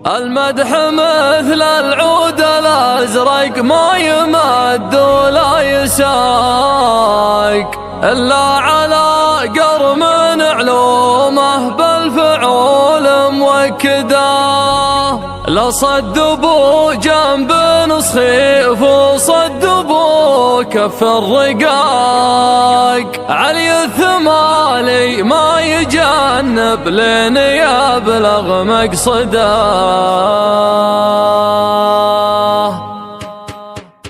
المدح مثل العود الأزرق ما يمد ولا يساق إلا على قرم علومه بالفعول موكدا. لا صدبوا جنب نصخيف وصدبوا كف الرقاق، علي الثمالي ما يجنب لين يبلغ مقصده.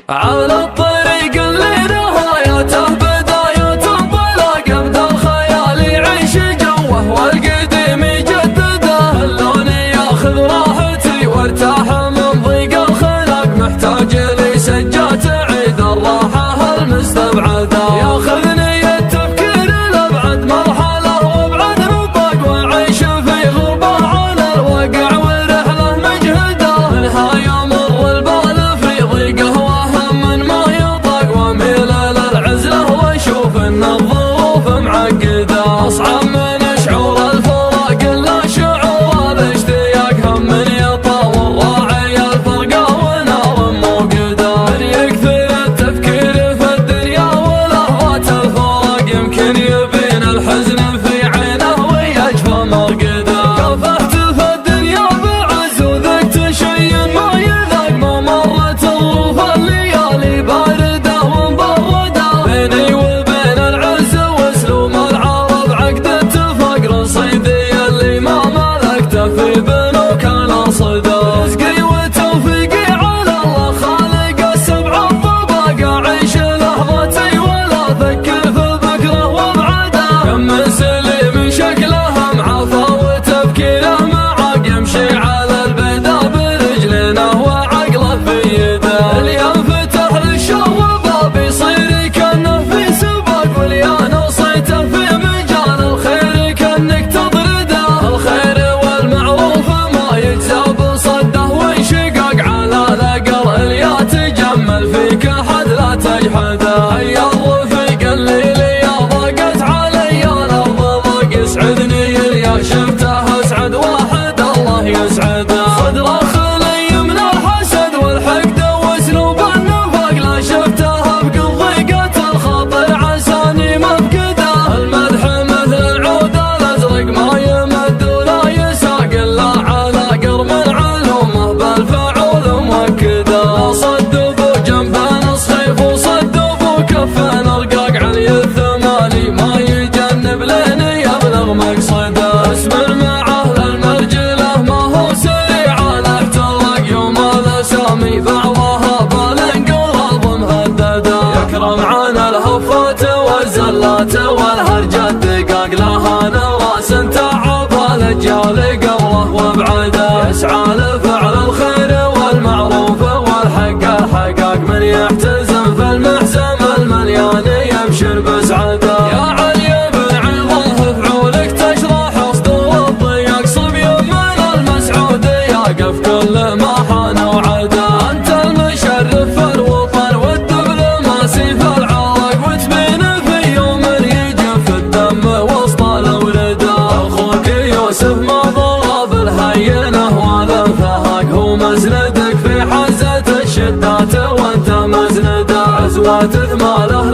على الطريق اللي نهايته بداية انطلاق، ابدا الخيال يعيش جوه والقديم يجدده. اللون ياخذ راحتي وارتاح من ضيق الخلق، محتاج لي سجات عيد الراحة المستبعدة. ياخذني التفكير لابعد مرحلة وابعد نطاق، واعيش في غربة على الواقع ورحلة مجهدة. منها يمر البال في ضيقه وهم من ما يطاق، واميل للعزلة واشوف ان الظروف معقدة. اصعب من شعور الفراق الا شعور الاشتياق، هم من يطاول راعي الفرقة ونار موقدة. من يكثر التفكير في الدنيا ولهوات الفراق، يمكن يبين الحزن في عينه ويجفى مرقده. كافحت في الدنيا بعز وذقت شيء ما يذاق، ما مرت ظروف الليالي باردة ومبردة. بيني وبين العز واسلوب العرب عقد اتفاق، رصيدي اللي ما ملكته في بنوك الاصداق. رزقي وتوفيقي على الله خالق السبع الطباق، اعيش لحظتي ولا افكر في بكره وابعده. كم من سليم شكله معافى وتفكيره معاق، يمشي على البيضا برجلينه وعقله في يده. اللي ينفتح للشر باب يصير كانه في سباق، واللي نصيته في مجال الخير كانك تطرده. الخير والمعروف ما يجزى بصده وانشقاق، على الاقل اللي يتجمل فيك احد لا تجحده. هيا الرفيق اللي لي ضاقت علي الارض ضاق، يسعدني اللي شفته اسعد واحد الله يسعده. صدره خلي من الحسد والحقد واسلوب النفاق، لا شفته بقل ضيقة الخاطر عساني مفقده. المدح مثل العود الازرق ما يمد ولا يساق، الا على قرم علومه بالفعول موكده. لا صدبوا جنب نصخيف وصدبوا كف رقاق، علي الثمالي ما يجنب لين يبلغ مقصده. اسمر معه للمرجله ما هو سريع على احتراق، يوم الاسامي بعضها بالانقراض مهدده. يكرم عن الهفات والزلات والهرجة الدقاق، لها نراس تعب الاجيال قبله وابعده. يسعى لفعل الخير والمعروف والحق الحقاق، من يحتزم في المحزم المليان يبشر بسعده. يا علي بن عظه فعولك تشرح صدور الضيق، صبي من المسعودية قف كل ما حان وعده. انت المشرف في الوطن والدبلوماسي في العراق، وتبين في يوم يجف الدم وسط الأولده. اخوك يوسف ما ضرب الهينه ولا انفهاق، هو مزندك في حزة الشدات وانت مزنده. عزوة ثماله